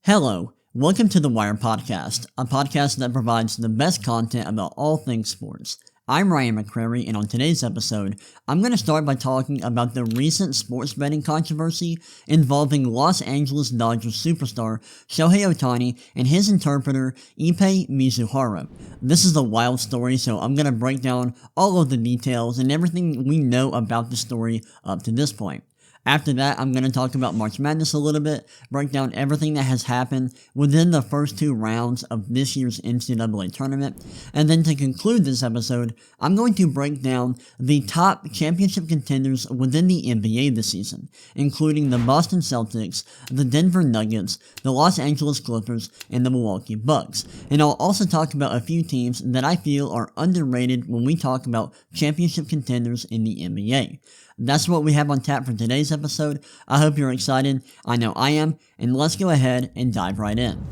Hello, welcome to the Wire Podcast, a podcast that provides the best content about all things sports. I'm Ryan McCrary, and on today's episode, I'm going to start by talking about the recent sports betting controversy involving Los Angeles Dodgers superstar Shohei Ohtani and his interpreter Ippei Mizuhara. This is a wild story, so I'm going to break down all of the details and everything we know about the story up to this point. After that, I'm going to talk about March Madness a little bit, break down everything that has happened within the first two rounds of this year's NCAA Tournament, and then to conclude this episode, I'm going to break down the top championship contenders within the NBA this season, including the Boston Celtics, the Denver Nuggets, the Los Angeles Clippers, and the Milwaukee Bucks. And I'll also talk about a few teams that I feel are underrated when we talk about championship contenders in the NBA. That's what we have on tap for today's episode. I hope you're excited. I know I am, and let's go ahead and dive right in.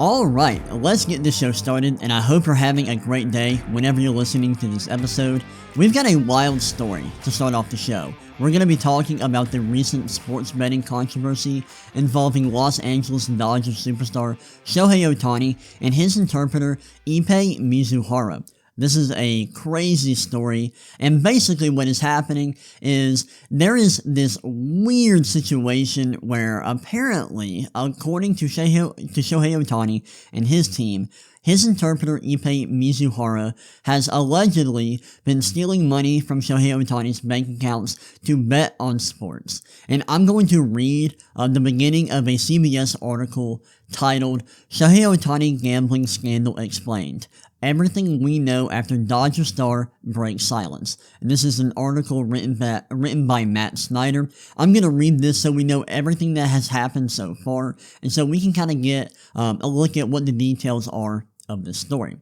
Alright, let's get this show started, and I hope you're having a great day whenever you're listening to this episode. We've got a wild story to start off the show. We're going to be talking about the recent sports betting controversy involving Los Angeles Dodgers superstar Shohei Ohtani and his interpreter Ippei Mizuhara. This is a crazy story, and basically what is happening is there is this weird situation where apparently, according to Shohei Ohtani and his team, his interpreter Ippei Mizuhara has allegedly been stealing money from Shohei Ohtani's bank accounts to bet on sports. And I'm going to read the beginning of a CBS article titled, "Shohei Ohtani Gambling Scandal Explained. Everything we know after Dodger star breaks silence." And this is an article written by Matt Snyder. I'm going to read this so we know everything that has happened so far, and so we can kind of get a look at what the details are of this story.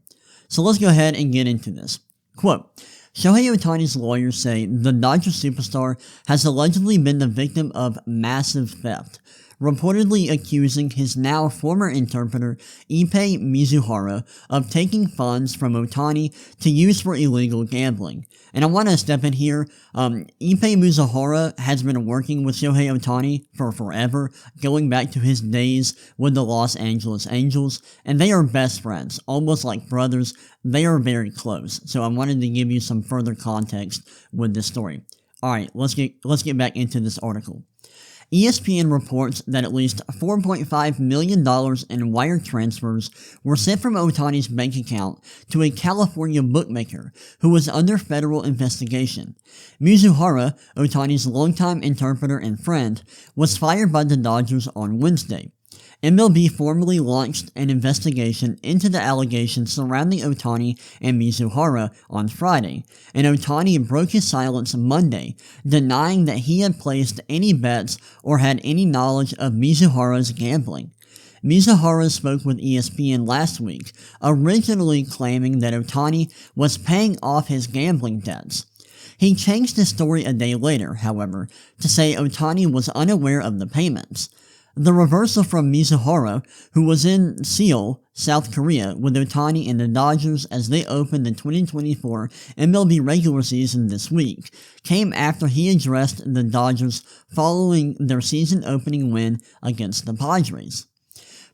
So let's go ahead and get into this. Quote, Shohei Ohtani's lawyers say the Dodgers superstar has allegedly been the victim of massive theft, reportedly accusing his now former interpreter Ippei Mizuhara of taking funds from Ohtani to use for illegal gambling. And I want to step in here. Ippei Mizuhara has been working with Shohei Ohtani for forever, going back to his days with the Los Angeles Angels, and they are best friends, almost like brothers. They are very close. So I wanted to give you some further context with this story. Alright, let's get back into this article. ESPN reports that at least $4.5 million in wire transfers were sent from Ohtani's bank account to a California bookmaker who was under federal investigation. Mizuhara, Ohtani's longtime interpreter and friend, was fired by the Dodgers on Wednesday. MLB formally launched an investigation into the allegations surrounding Ohtani and Mizuhara on Friday, and Ohtani broke his silence Monday, denying that he had placed any bets or had any knowledge of Mizuhara's gambling. Mizuhara spoke with ESPN last week, originally claiming that Ohtani was paying off his gambling debts. He changed his story a day later, however, to say Ohtani was unaware of the payments. The reversal from Mizuhara, who was in Seoul, South Korea, with Ohtani and the Dodgers as they opened the 2024 MLB regular season this week, came after he addressed the Dodgers following their season-opening win against the Padres.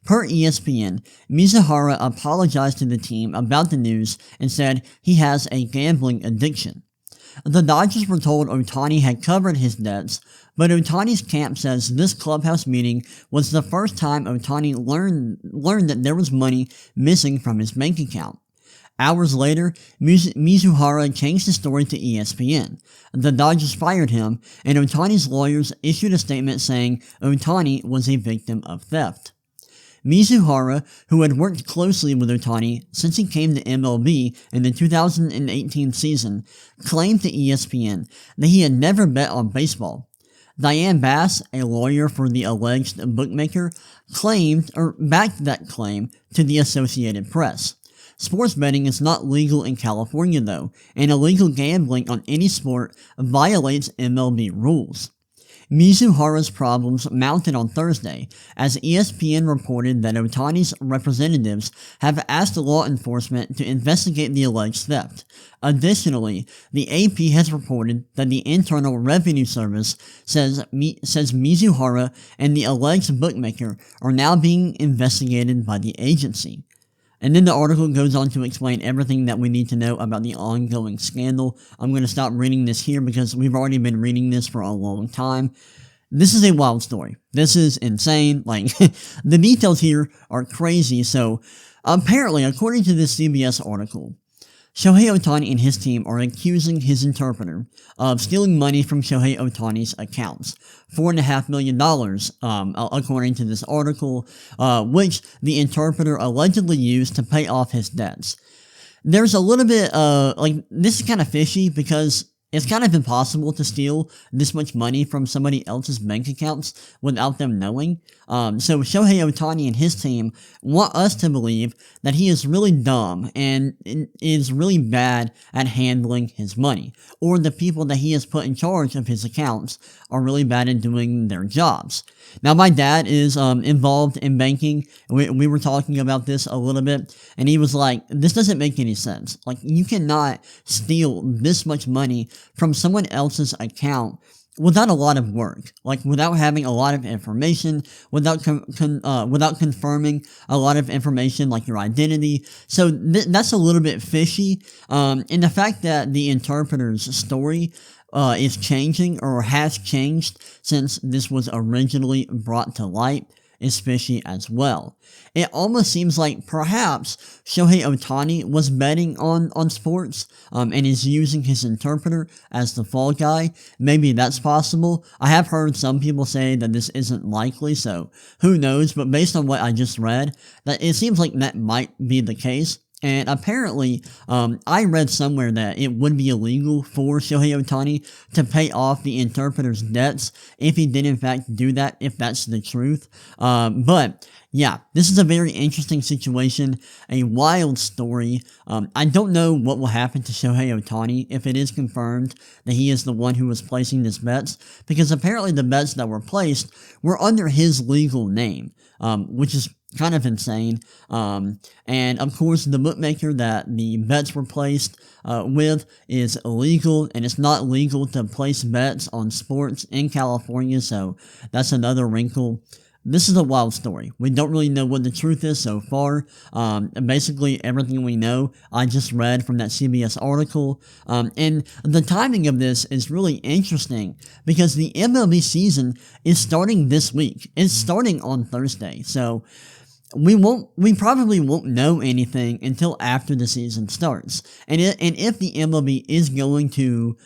Per ESPN, Mizuhara apologized to the team about the news and said he has a gambling addiction. The Dodgers were told Ohtani had covered his debts, but Ohtani's camp says this clubhouse meeting was the first time Ohtani learned that there was money missing from his bank account. Hours later, Mizuhara changed the story to ESPN. The Dodgers fired him, and Ohtani's lawyers issued a statement saying Ohtani was a victim of theft. Mizuhara, who had worked closely with Ohtani since he came to MLB in the 2018 season, claimed to ESPN that he had never bet on baseball. Diane Bass, a lawyer for the alleged bookmaker, backed that claim to the Associated Press. Sports betting is not legal in California, though, and illegal gambling on any sport violates MLB rules. Mizuhara's problems mounted on Thursday as ESPN reported that Ohtani's representatives have asked law enforcement to investigate the alleged theft. Additionally, the AP has reported that the Internal Revenue Service says Mizuhara and the alleged bookmaker are now being investigated by the agency. And then the article goes on to explain everything that we need to know about the ongoing scandal. I'm going to stop reading this here because we've already been reading this for a long time. This is a wild story. This is insane. Like, the details here are crazy. So, apparently, according to this CBS article, Shohei Ohtani and his team are accusing his interpreter of stealing money from Shohei Ohtani's accounts. $4.5 million, according to this article, which the interpreter allegedly used to pay off his debts. There's a little bit, this is kind of fishy because it's kind of impossible to steal this much money from somebody else's bank accounts without them knowing. So Shohei Ohtani and his team want us to believe that he is really dumb and is really bad at handling his money, or the people that he has put in charge of his accounts are really bad at doing their jobs. Now, my dad is involved in banking. We were talking about this a little bit, and he was like, this doesn't make any sense. Like, you cannot steal this much money from someone else's account without a lot of work, like without having a lot of information, without confirming a lot of information like your identity. So that's a little bit fishy. And the fact that the interpreter's story is changing or has changed since this was originally brought to light is fishy as well. It almost seems like perhaps Shohei Ohtani was betting on sports and is using his interpreter as the fall guy. Maybe that's possible. I have heard some people say that this isn't likely, so who knows, but based on what I just read, that it seems like that might be the case. And apparently, I read somewhere that it would be illegal for Shohei Ohtani to pay off the interpreter's debts if he did in fact do that, if that's the truth. But yeah, this is a very interesting situation, a wild story. I don't know what will happen to Shohei Ohtani if it is confirmed that he is the one who was placing these bets, because apparently the bets that were placed were under his legal name, which is kind of insane. And of course, the bookmaker that the bets were placed with is illegal, and it's not legal to place bets on sports in California, so that's another wrinkle. This is a wild story. We don't really know what the truth is so far. Basically, everything we know, I just read from that CBS article. And the timing of this is really interesting because the MLB season is starting this week. It's starting on Thursday. So we probably won't know anything until after the season starts. And if the MLB is going to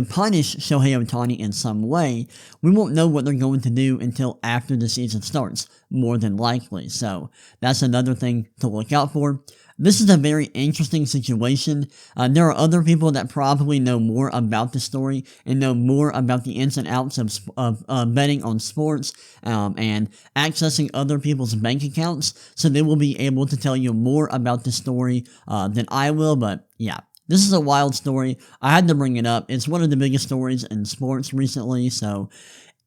punish Shohei Ohtani in some way, we won't know what they're going to do until after the season starts, more than likely. So that's another thing to look out for. This is a very interesting situation. There are other people that probably know more about the story and know more about the ins and outs of betting on sports and accessing other people's bank accounts, so they will be able to tell you more about the story than I will, but yeah. This is a wild story. I had to bring it up. It's one of the biggest stories in sports recently, so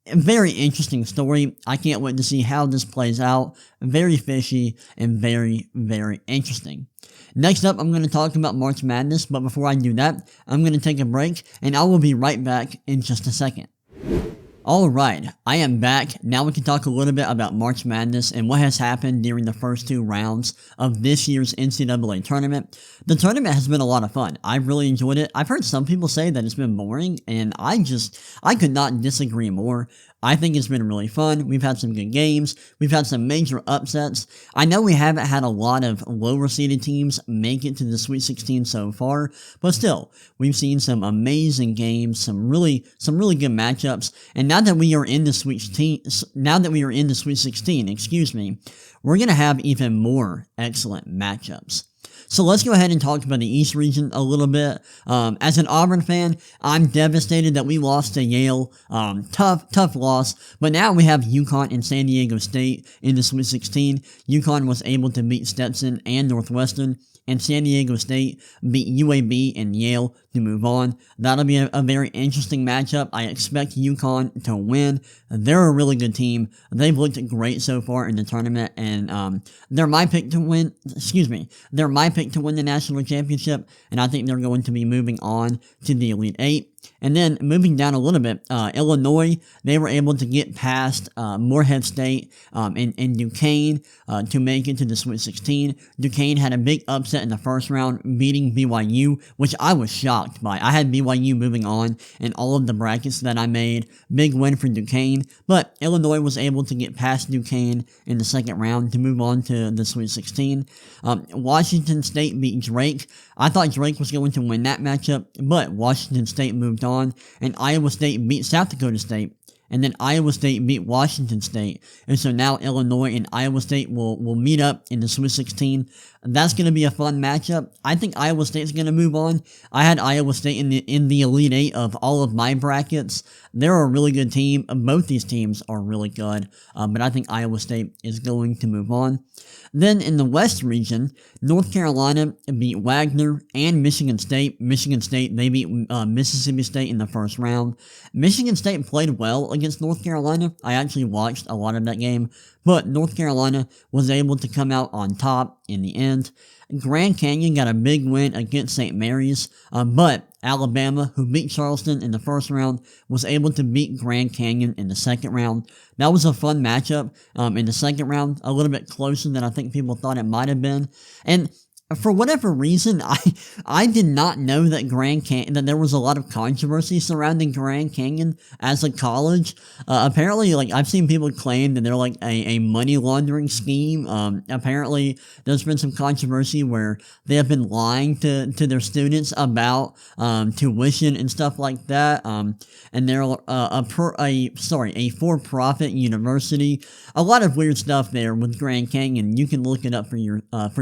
a very interesting story. I can't wait to see how this plays out. Very fishy and very, very interesting. Next up, I'm going to talk about March Madness, but before I do that, I'm going to take a break, and I will be right back in just a second. Alright, I am back. Now we can talk a little bit about March Madness and what has happened during the first two rounds of this year's NCAA Tournament. The tournament has been a lot of fun. I've really enjoyed it. I've heard some people say that it's been boring, and I could not disagree more. I think it's been really fun. We've had some good games. We've had some major upsets. I know we haven't had a lot of lower seeded teams make it to the Sweet 16 so far, but still, we've seen some amazing games, some really good matchups. And now that we are in the Sweet 16, we're gonna have even more excellent matchups. So let's go ahead and talk about the East region a little bit. As an Auburn fan, I'm devastated that we lost to Yale. Tough loss. But now we have UConn and San Diego State in the Sweet 16. UConn was able to beat Stetson and Northwestern, and San Diego State beat UAB and Yale to move on. That'll be a very interesting matchup. I expect UConn to win. They're a really good team. They've looked great so far in the tournament, and they're my pick to win. They're my pick to win the national championship, and I think they're going to be moving on to the Elite Eight. And then moving down a little bit, Illinois, they were able to get past Morehead State and Duquesne to make it to the Sweet 16. Duquesne had a big upset in the first round, beating BYU, which I was shocked by. I had BYU moving on in all of the brackets that I made. Big win for Duquesne, but Illinois was able to get past Duquesne in the second round to move on to the Sweet 16. Washington State beat Drake. I thought Drake was going to win that matchup, but Washington State moved on, and Iowa State beat South Dakota State, and then Iowa State beat Washington State, and so now Illinois and Iowa State will meet up in the Sweet 16. That's going to be a fun matchup. I think Iowa State's going to move on. I had Iowa State in the Elite Eight of all of my brackets. They're a really good team. Both these teams are really good, but I think Iowa State is going to move on. Then in the West region, North Carolina beat Wagner and Michigan State. Michigan State, they beat Mississippi State in the first round. Michigan State played well against North Carolina. I actually watched a lot of that game, but North Carolina was able to come out on top in the end. Grand Canyon got a big win against St. Mary's, but Alabama, who beat Charleston in the first round, was able to beat Grand Canyon in the second round. That was a fun matchup in the second round, a little bit closer than I think people thought it might have been. And for whatever reason, I did not know that that there was a lot of controversy surrounding Grand Canyon as a college. Apparently, I've seen people claim that they're like a money laundering scheme. Apparently, there's been some controversy where they have been lying to their students about tuition and stuff like that. And they're a for-profit university. A lot of weird stuff there with Grand Canyon. You can look it up for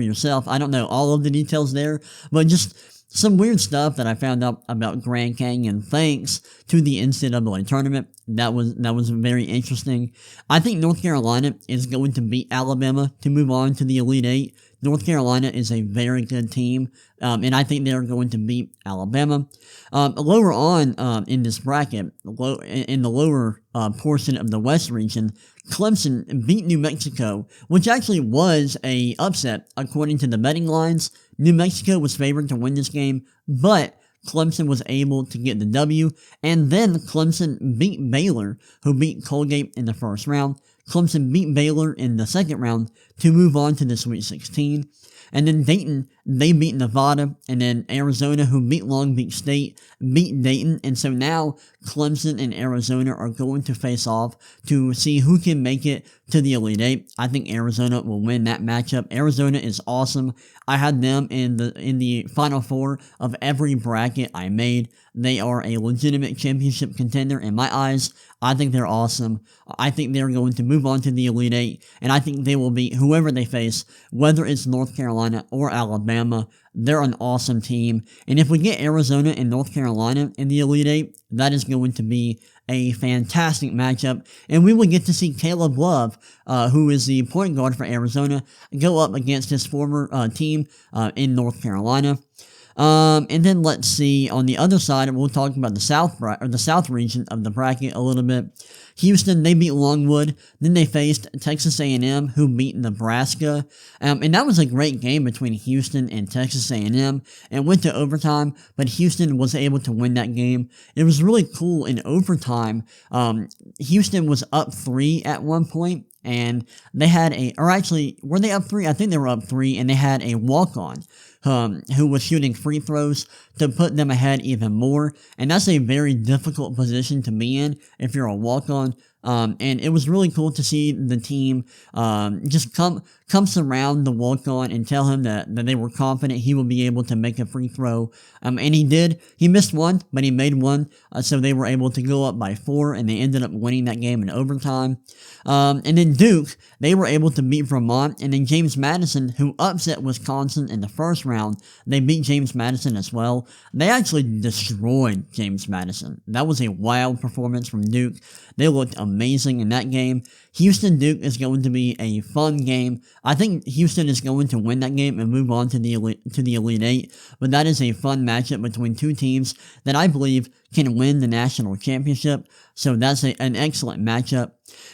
yourself. I don't know all of the details there, but just some weird stuff that I found out about Grand Canyon thanks to the NCAA tournament. That was very interesting. I think North Carolina is going to beat Alabama to move on to the Elite Eight. North Carolina is a very good team, and I think they're going to beat Alabama. Lower on in this bracket, in the lower portion of the West region, Clemson beat New Mexico, which actually was a upset according to the betting lines. New Mexico was favored to win this game, but Clemson was able to get the W, and then Clemson beat Baylor, who beat Colgate in the first round. Clemson beat Baylor in the second round to move on to the Sweet 16. And then Dayton, they beat Nevada, and then Arizona, who beat Long Beach State, beat Dayton, and so now Clemson and Arizona are going to face off to see who can make it to the Elite Eight. I think Arizona will win that matchup. Arizona is awesome. I had them in the Final Four of every bracket I made. They are a legitimate championship contender in my eyes. I think they're awesome. I think they're going to move on to the Elite Eight, and I think they will beat whoever they face, whether it's North Carolina or Alabama. They're an awesome team, and if we get Arizona and North Carolina in the Elite Eight, that is going to be a fantastic matchup, and we will get to see Caleb Love, who is the point guard for Arizona, go up against his former team in North Carolina. And then let's see, on the other side, we'll talk about the South region of the bracket a little bit. Houston, they beat Longwood. Then they faced Texas A&M, who beat Nebraska. And that was a great game between Houston and Texas A&M. It went to overtime, but Houston was able to win that game. It was really cool in overtime. Houston was up 3 at one point, and they had were they up 3? I think they were up 3, and they had a walk-on who was shooting free throws to put them ahead even more. And that's a very difficult position to be in if you're a walk-on. And it was really cool to see the team just come surround the walk-on and tell him that they were confident he would be able to make a free throw. And he did. He missed one, but he made one. So they were able to go up by 4, and they ended up winning that game in overtime. And then Duke, they were able to beat Vermont. And then James Madison, who upset Wisconsin in the first round, they beat James Madison as well. They actually destroyed James Madison. That was a wild performance from Duke. They looked amazing in that game. Houston-Duke is going to be a fun game. I think Houston is going to win that game and move on to the Elite Eight, but that is a fun matchup between two teams that I believe can win the national championship, so that's an excellent matchup.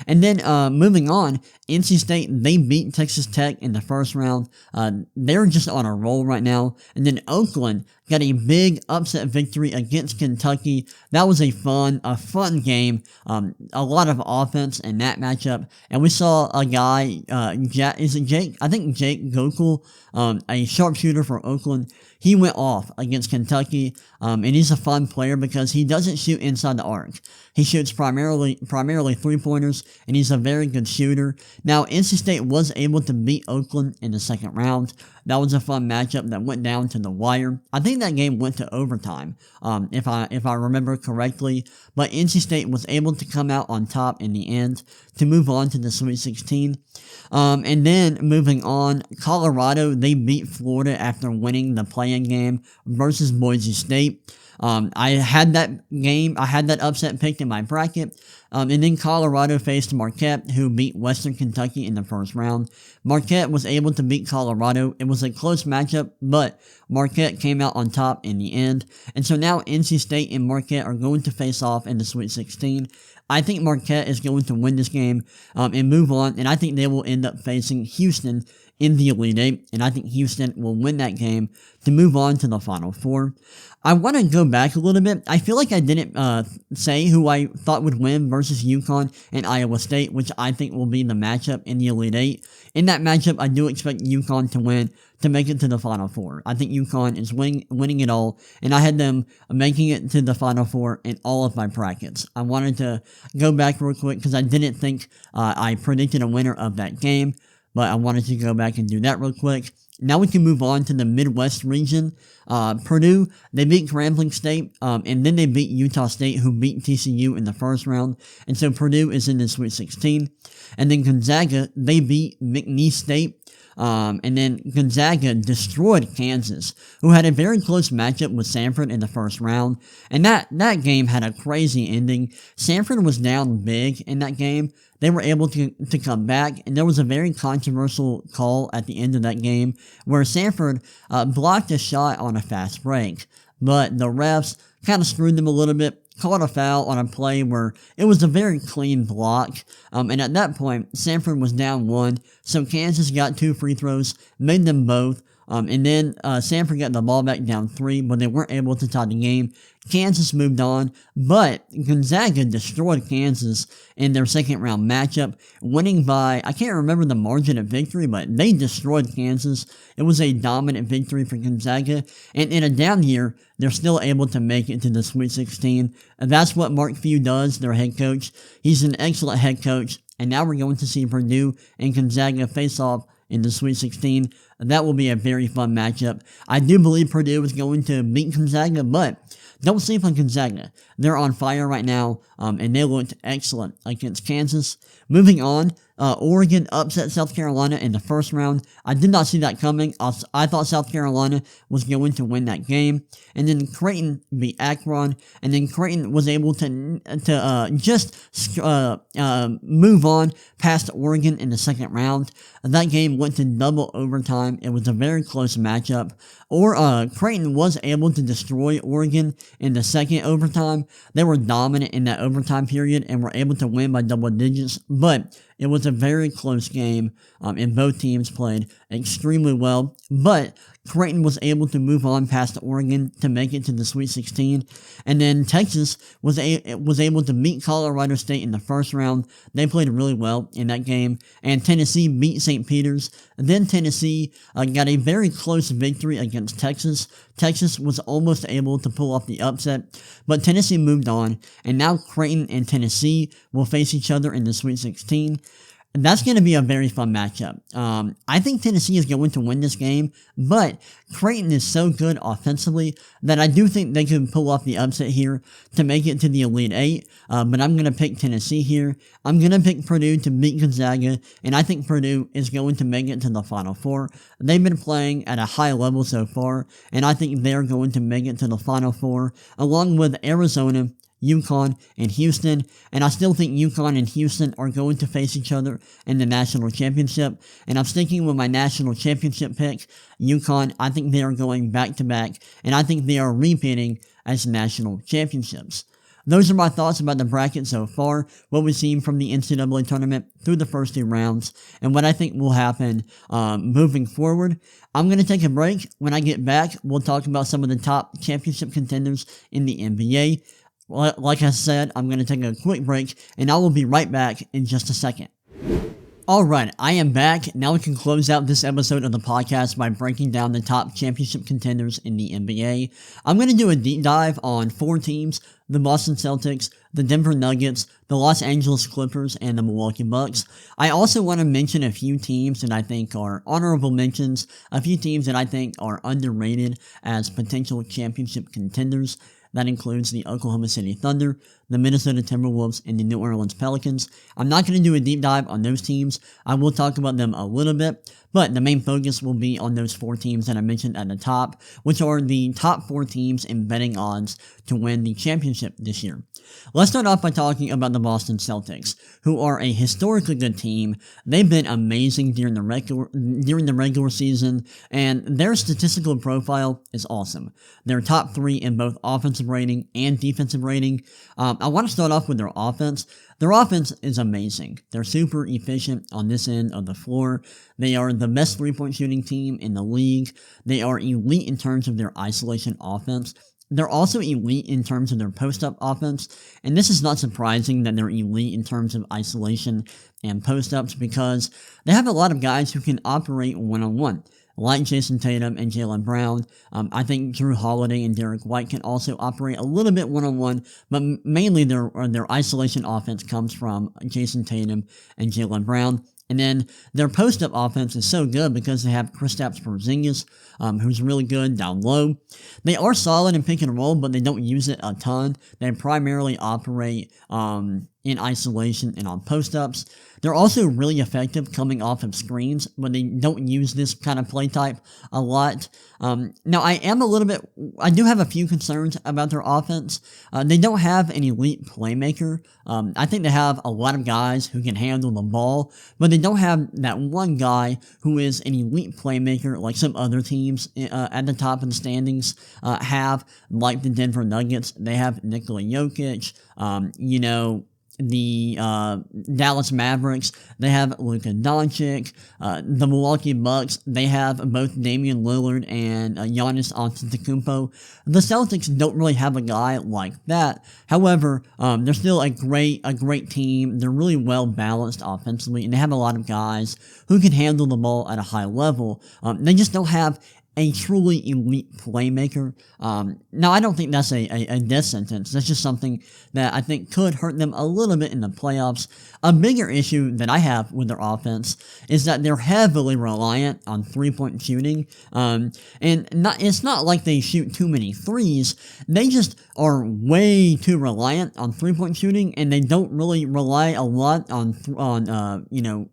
And then moving on, NC State, they beat Texas Tech in the first round. They're just on a roll right now. And then Oakland got a big upset victory against Kentucky. That was a fun game. A lot of offense in that matchup. And we saw a guy, is it Jake? I think Jake Gokel, a sharpshooter for Oakland. He went off against Kentucky, and he's a fun player because he doesn't shoot inside the arc. He shoots primarily three-pointers, and he's a very good shooter. Now, NC State was able to beat Oakland in the second round. That was a fun matchup that went down to the wire. I think that game went to overtime, if I remember correctly. But NC State was able to come out on top in the end to move on to the Sweet 16. And then moving on, Colorado, they beat Florida after winning the play-in game versus Boise State. I had that upset picked in my bracket. And then Colorado faced Marquette, who beat Western Kentucky in the first round. Marquette was able to beat Colorado. It was a close matchup, but Marquette came out on top in the end. And so now NC State and Marquette are going to face off in the Sweet 16. I think Marquette is going to win this game and move on, and I think they will end up facing Houston in the Elite Eight, and I think Houston will win that game to move on to the Final Four. I want to go back a little bit. I feel like I didn't say who I thought would win versus UConn and Iowa State, which I think will be the matchup in the Elite Eight. In that matchup, I do expect UConn to win to make it to the Final Four. I think UConn is winning it all, and I had them making it to the Final Four in all of my brackets. I wanted to go back real quick because I didn't think I predicted a winner of that game, but I wanted to go back and do that real quick. Now we can move on to the Midwest region. Purdue, they beat Grambling State, and then they beat Utah State, who beat TCU in the first round. And so Purdue is in the Sweet 16. And then Gonzaga, they beat McNeese State. And then Gonzaga destroyed Kansas, who had a very close matchup with Samford in the first round. And that game had a crazy ending. Samford was down big in that game. They were able to come back, and there was a very controversial call at the end of that game where Samford blocked a shot on a fast break, but the refs kind of screwed them a little bit, called a foul on a play where it was a very clean block, and at that point, Samford was down one, so Kansas got 2 free throws, made them both, and then Samford got the ball back down 3, but they weren't able to tie the game. Kansas moved on, but Gonzaga destroyed Kansas in their second round matchup, winning by, I can't remember the margin of victory, but they destroyed Kansas. It was a dominant victory for Gonzaga, and in a down year, they're still able to make it to the Sweet 16. And that's what Mark Few does, their head coach. He's an excellent head coach, and now we're going to see Purdue and Gonzaga face off in the Sweet 16. That will be a very fun matchup. I do believe Purdue is going to beat Gonzaga, but don't sleep on Gonzaga. They're on fire right now, and they looked excellent against Kansas. Moving on, Oregon upset South Carolina in the first round. I did not see that coming. I thought South Carolina was going to win that game. And then Creighton beat Akron, and then Creighton was able to just move on past Oregon in the second round. That game went to double overtime. It was a very close matchup. Creighton was able to destroy Oregon in the second overtime. They were dominant in that overtime period and were able to win by double digits, but it was a very close game, and both teams played extremely well, but Creighton was able to move on past Oregon to make it to the Sweet 16, and then Texas was able to beat Colorado State in the first round. They played really well in that game, and Tennessee beat St. Peter's. Then Tennessee got a very close victory against Texas. Texas was almost able to pull off the upset, but Tennessee moved on, and now Creighton and Tennessee will face each other in the Sweet 16. That's going to be a very fun matchup. I think Tennessee is going to win this game, but Creighton is so good offensively that I do think they can pull off the upset here to make it to the Elite Eight, but I'm going to pick Tennessee here. I'm going to pick Purdue to beat Gonzaga, and I think Purdue is going to make it to the Final Four. They've been playing at a high level so far, and I think they're going to make it to the Final Four, along with Arizona, UConn, and Houston, and I still think UConn and Houston are going to face each other in the national championship, and I'm sticking with my national championship pick. UConn, I think they are going back-to-back, and I think they are repeating as national championships. Those are my thoughts about the bracket so far, what we've seen from the NCAA tournament through the first 2 rounds, and what I think will happen moving forward. I'm going to take a break. When I get back, we'll talk about some of the top championship contenders in the NBA. Like I said, I'm going to take a quick break, and I will be right back in just a second. Alright, I am back. Now we can close out this episode of the podcast by breaking down the top championship contenders in the NBA. I'm going to do a deep dive on 4 teams: the Boston Celtics, the Denver Nuggets, the Los Angeles Clippers, and the Milwaukee Bucks. I also want to mention a few teams that I think are honorable mentions, a few teams that I think are underrated as potential championship contenders. That includes the Oklahoma City Thunder, the Minnesota Timberwolves, and the New Orleans Pelicans. I'm not going to do a deep dive on those teams. I will talk about them a little bit, but the main focus will be on those 4 teams that I mentioned at the top, which are the top 4 teams in betting odds to win the championship this year. Let's start off by talking about the Boston Celtics, who are a historically good team. They've been amazing during the regular season, and their statistical profile is awesome. They're top 3 in both offensive rating and defensive rating. I want to start off with their offense. Their offense is amazing. They're super efficient on this end of the floor. They are the best three-point shooting team in the league. They are elite in terms of their isolation offense. They're also elite in terms of their post-up offense, and this is not surprising that they're elite in terms of isolation and post-ups because they have a lot of guys who can operate one-on-one, like Jason Tatum and Jaylen Brown. I think Drew Holiday and Derek White can also operate a little bit one-on-one, but mainly their isolation offense comes from Jason Tatum and Jaylen Brown. And then their post-up offense is so good because they have Kristaps Porzingis, who's really good down low. They are solid in pick and roll, but they don't use it a ton. They primarily operate in isolation and on post-ups. They're also really effective coming off of screens, but they don't use this kind of play type a lot. Now, I do have a few concerns about their offense. They don't have an elite playmaker. I think they have a lot of guys who can handle the ball, but they don't have that one guy who is an elite playmaker like some other teams at the top of the standings have, like the Denver Nuggets. They have Nikola Jokic, the Dallas Mavericks, they have Luka Doncic. The Milwaukee Bucks, they have both Damian Lillard and Giannis Antetokounmpo. The Celtics don't really have a guy like that. However, they're still a great team. They're really well balanced offensively, and they have a lot of guys who can handle the ball at a high level. They just don't have a truly elite playmaker. Now, I don't think that's a death sentence. That's just something that I think could hurt them a little bit in the playoffs. A bigger issue that I have with their offense is that they're heavily reliant on three-point shooting. It's not like they shoot too many threes. They just are way too reliant on three-point shooting, and they don't really rely a lot on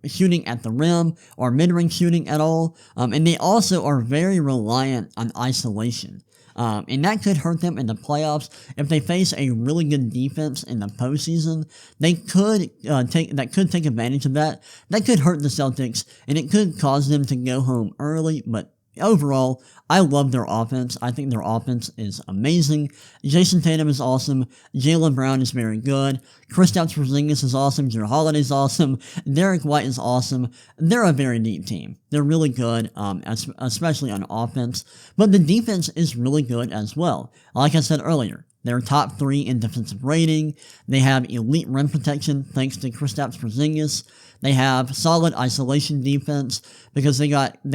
shooting at the rim or mid-range shooting at all. And they also are very reliant on isolation. And that could hurt them in the playoffs. If they face a really good defense in the postseason, they could take advantage of that. That could hurt the Celtics, and it could cause them to go home early, but overall, I love their offense. I think their offense is amazing. Jason Tatum is awesome. Jaylen Brown is very good. Kristaps Porzingis is awesome. Drew Holiday is awesome. Derek White is awesome. They're a very deep team. They're really good, especially on offense. But the defense is really good as well. Like I said earlier, they're top 3 in defensive rating. They have elite rim protection thanks to Kristaps Porzingis. They have solid isolation defense because they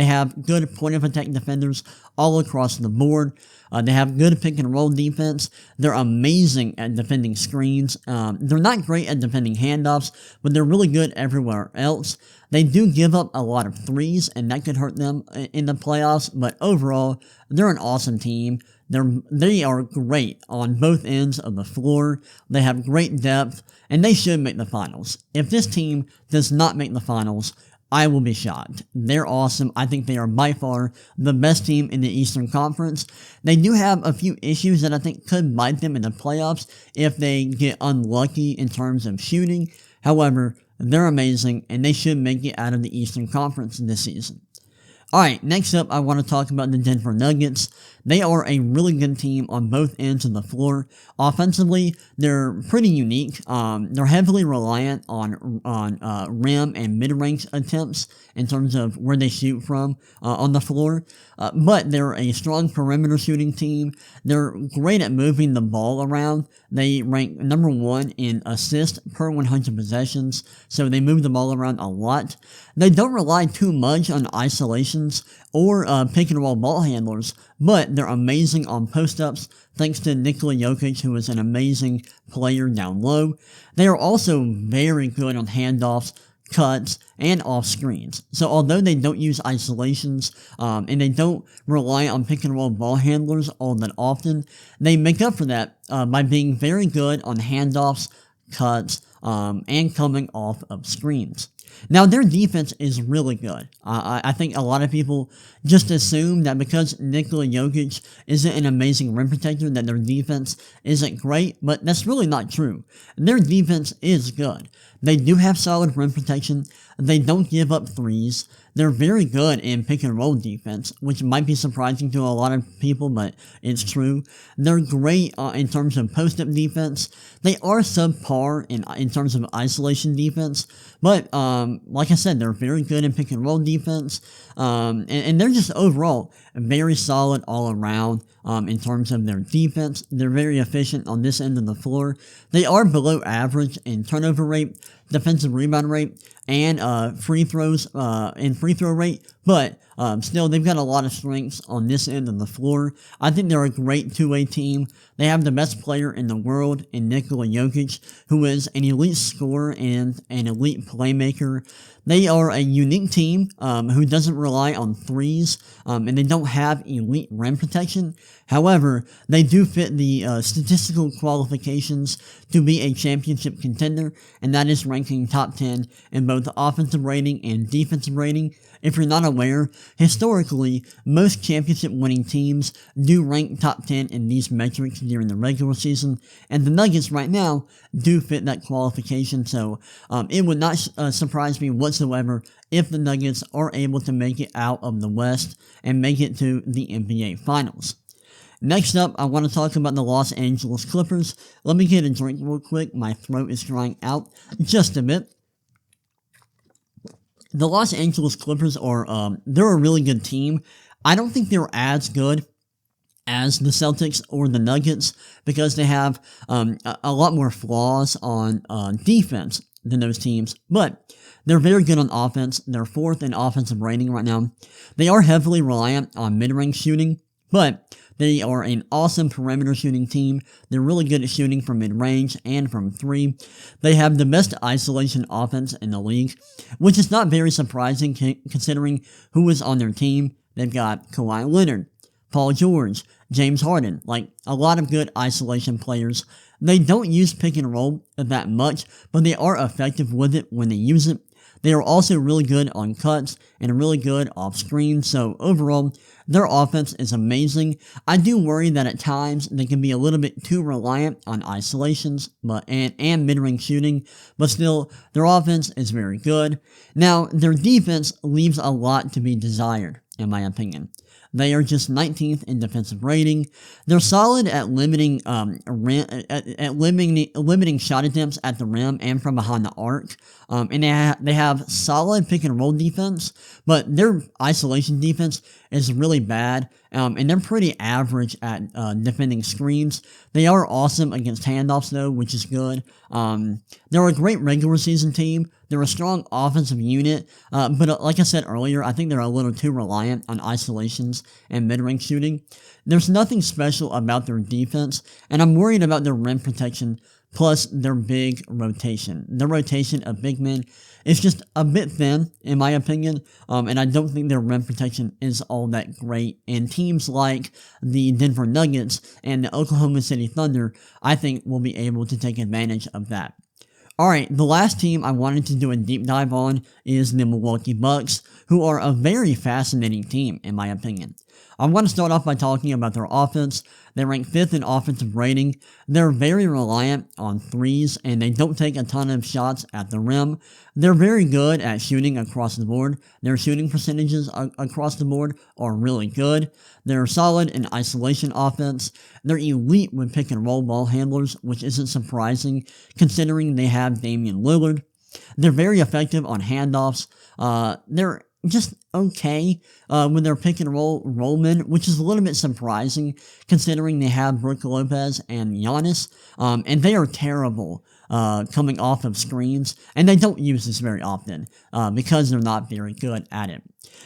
have good point of attack defenders all across the board. They have good pick and roll defense. They're amazing at defending screens. They're not great at defending handoffs, but they're really good everywhere else. They do give up a lot of threes, and that could hurt them in the playoffs, but overall, they're an awesome team. They are great on both ends of the floor. They have great depth, and they should make the finals. If this team does not make the finals, I will be shocked. They're awesome. I think they are by far the best team in the Eastern Conference. They do have a few issues that I think could bite them in the playoffs if they get unlucky in terms of shooting. However, they're amazing, and they should make it out of the Eastern Conference this season. Alright, next up I want to talk about the Denver Nuggets. They are a really good team on both ends of the floor. Offensively, they're pretty unique. They're heavily reliant on rim and mid-range attempts in terms of where they shoot from on the floor. But they're a strong perimeter shooting team. They're great at moving the ball around. They rank number 1 in assists per 100 possessions, so they move the ball around a lot. They don't rely too much on isolations or pick and roll ball handlers, but they're amazing on post-ups thanks to Nikola Jokic, who is an amazing player down low. They are also very good on handoffs, cuts, and off screens. So although they don't use isolations and they don't rely on pick and roll ball handlers all that often, they make up for that by being very good on handoffs, cuts, and coming off of screens. Now, their defense is really good. I think a lot of people just assume that because Nikola Jokic isn't an amazing rim protector that their defense isn't great, but that's really not true. Their defense is good. They do have solid rim protection. They don't give up threes. They're very good in pick and roll defense, which might be surprising to a lot of people, but it's true. They're great in terms of post-up defense. They are subpar in terms of isolation defense, but like I said, they're very good in pick and roll defense, and they're just overall very solid all around in terms of their defense. They're very efficient on this end of the floor. They are below average in turnover rate, defensive rebound rate, and free throws and free throw rate, but still they've got a lot of strengths on this end of the floor. I think they're a great two-way team. They have the best player in the world in Nikola Jokic, who is an elite scorer and an elite playmaker. They are a unique team who doesn't rely on threes, and they don't have elite rim protection. However, they do fit the statistical qualifications to be a championship contender, and that is ranking top 10 in both offensive rating and defensive rating. If you're not aware, historically, most championship-winning teams do rank top 10 in these metrics during the regular season, and the Nuggets right now do fit that qualification, so it would not surprise me whatsoever if the Nuggets are able to make it out of the West and make it to the NBA Finals. Next up, I want to talk about the Los Angeles Clippers. Let me get a drink real quick. My throat is drying out just a bit. The Los Angeles Clippers they're a really good team. I don't think they're as good as the Celtics or the Nuggets because they have a lot more flaws on defense than those teams, but they're very good on offense. They're 4th in offensive rating right now. They are heavily reliant on mid-range shooting, but they are an awesome perimeter shooting team. They're really good at shooting from mid-range and from 3. They have the best isolation offense in the league, which is not very surprising considering who is on their team. They've got Kawhi Leonard, Paul George, James Harden, like a lot of good isolation players. They don't use pick and roll that much, but they are effective with it when they use it. They are also really good on cuts and really good off screen, so overall, their offense is amazing. I do worry that at times they can be a little bit too reliant on isolations and mid-range shooting, but still, their offense is very good. Now, their defense leaves a lot to be desired, in my opinion. They are just 19th in defensive rating. They're solid at limiting limiting shot attempts at the rim and from behind the arc. And they have solid pick and roll defense, but their isolation defense is really bad, and they're pretty average at defending screens. They are awesome against handoffs, though, which is good. They're a great regular season team. They're a strong offensive unit, but like I said earlier, I think they're a little too reliant on isolations and mid-range shooting. There's nothing special about their defense, and I'm worried about their rim protection plus their big rotation. Their rotation of big men is just a bit thin, in my opinion, and I don't think their rim protection is all that great. And teams like the Denver Nuggets and the Oklahoma City Thunder, I think, will be able to take advantage of that. Alright, the last team I wanted to do a deep dive on is the Milwaukee Bucks, who are a very fascinating team, in my opinion. I want to start off by talking about their offense. They rank 5th in offensive rating. They're very reliant on threes, and they don't take a ton of shots at the rim. They're very good at shooting across the board. Their shooting percentages across the board are really good. They're solid in isolation offense. They're elite with pick and roll ball handlers, which isn't surprising considering they have Damian Lillard. They're very effective on handoffs. They're just okay with their pick and roll rollmen, which is a little bit surprising considering they have Brook Lopez and Giannis, and they are terrible coming off of screens, and they don't use this very often because they're not very good at it.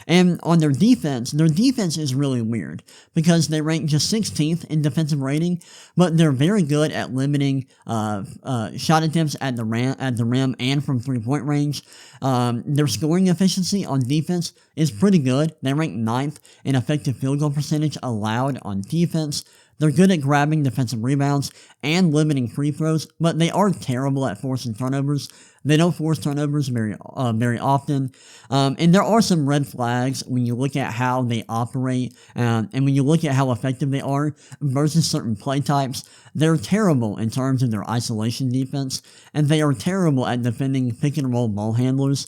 And on their defense is really weird because they rank just 16th in defensive rating, but they're very good at limiting shot attempts at the rim and from three-point range. Their scoring efficiency on defense is pretty good. They rank 9th in effective field goal percentage allowed on defense. They're good at grabbing defensive rebounds and limiting free throws, but they are terrible at forcing turnovers. They don't force turnovers very often, and there are some red flags when you look at how they operate, and when you look at how effective they are versus certain play types. They're terrible in terms of their isolation defense, and they are terrible at defending pick and roll ball handlers,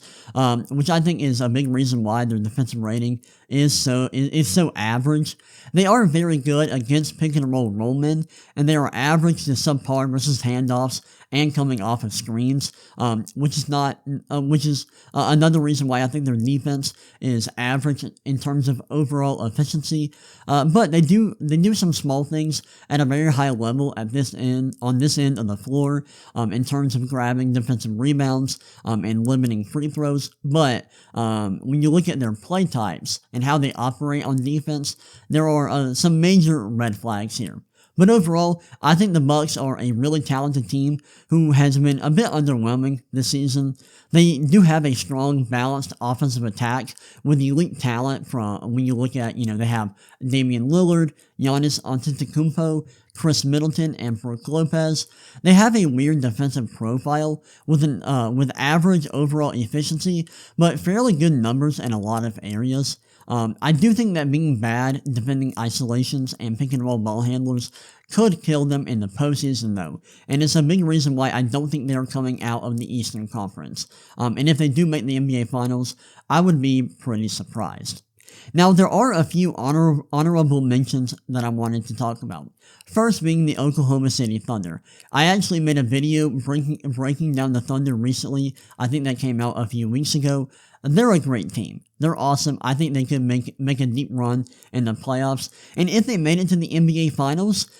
which I think is a big reason why their defensive rating is so average. They are very good against pick and roll rollmen, and they are average to subpar versus handoffs and coming off of screens, which is another reason why I think their defense is average in terms of overall efficiency. But they do some small things at a very high level on this end of the floor, in terms of grabbing defensive rebounds and limiting free throws. But when you look at their play types and how they operate on defense, there are some major red flags here. But overall, I think the Bucks are a really talented team who has been a bit underwhelming this season. They do have a strong, balanced offensive attack with elite talent from when you look at, they have Damian Lillard, Giannis Antetokounmpo, Chris Middleton, and Brook Lopez. They have a weird defensive profile with average overall efficiency, but fairly good numbers in a lot of areas. I do think that being bad defending isolations and pick and roll ball handlers could kill them in the postseason, though, and it's a big reason why I don't think they're coming out of the Eastern Conference. And if they do make the NBA Finals, I would be pretty surprised. Now, there are a few honorable mentions that I wanted to talk about. First being the Oklahoma City Thunder. I actually made a video breaking down the Thunder recently. I think that came out a few weeks ago. They're a great team. They're awesome. I think they could make a deep run in the playoffs. And if they made it to the NBA Finals,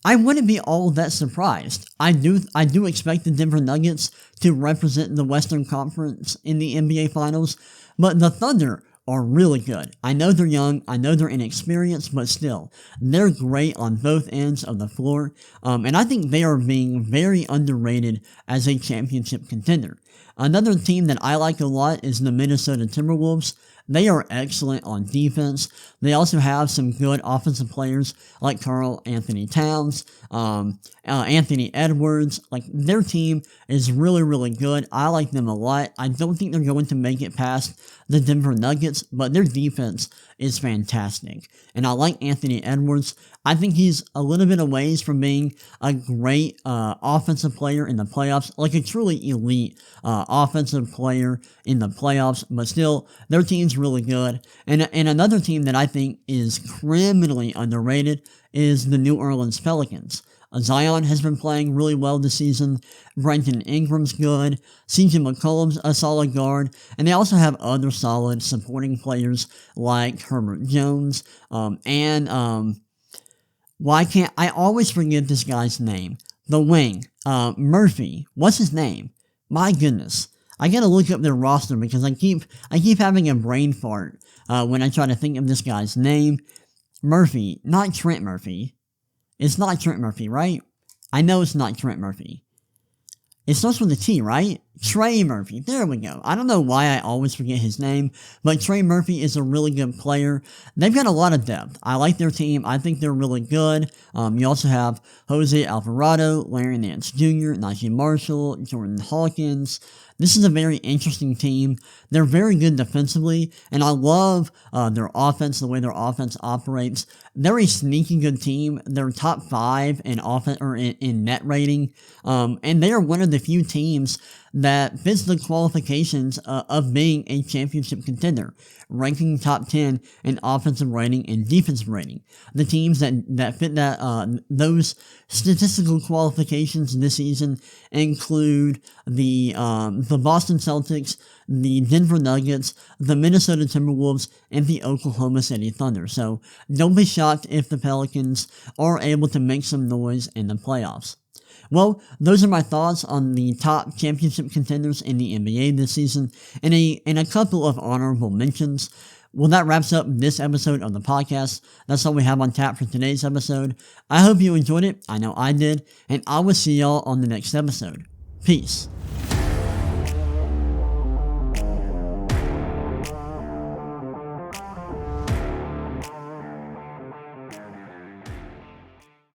I wouldn't be all that surprised. I do expect the Denver Nuggets to represent the Western Conference in the NBA Finals, but the Thunder are really good. I know they're young, I know they're inexperienced, but still, they're great on both ends of the floor, and I think they are being very underrated as a championship contender. Another team that I like a lot is the Minnesota Timberwolves. They are excellent on defense. They also have some good offensive players like Karl Anthony Towns, Anthony Edwards. Like, their team is really, really good. I like them a lot. I don't think they're going to make it past the Denver Nuggets, but their defense is fantastic. And I like Anthony Edwards. I think he's a little bit away from being a great offensive player in the playoffs, like a truly elite offensive player in the playoffs, but still, their team's really good. And another team that I think is criminally underrated is the New Orleans Pelicans. Zion has been playing really well this season. Brandon Ingram's good. CJ McCollum's a solid guard. And they also have other solid supporting players like Herbert Jones. Why can't I always forget this guy's name? The wing. Murphy. What's his name? My goodness. I gotta look up their roster because I keep having a brain fart when I try to think of this guy's name. Murphy. Not Trent Murphy. It's not Trent Murphy, right? I know it's not Trent Murphy. It starts with a T, right? Trey Murphy. There we go. I don't know why I always forget his name, but Trey Murphy is a really good player. They've got a lot of depth. I like their team. I think they're really good. You also have Jose Alvarado, Larry Nance Jr., Najee Marshall, Jordan Hawkins. This is a very interesting team. They're very good defensively, and I love their offense, the way their offense operates. They're a sneaky good team. They're top 5 in offense or in net rating, and they are one of the few teams that fits the qualifications of being a championship contender, ranking top 10 in offensive rating and defensive rating. The teams that fit those statistical qualifications this season include the Boston Celtics, the Denver Nuggets, the Minnesota Timberwolves, and the Oklahoma City Thunder. So don't be shocked if the Pelicans are able to make some noise in the playoffs. Well, those are my thoughts on the top championship contenders in the NBA this season, and a couple of honorable mentions. Well, that wraps up this episode of the podcast. That's all we have on tap for today's episode. I hope you enjoyed it. I know I did, and I will see y'all on the next episode. Peace.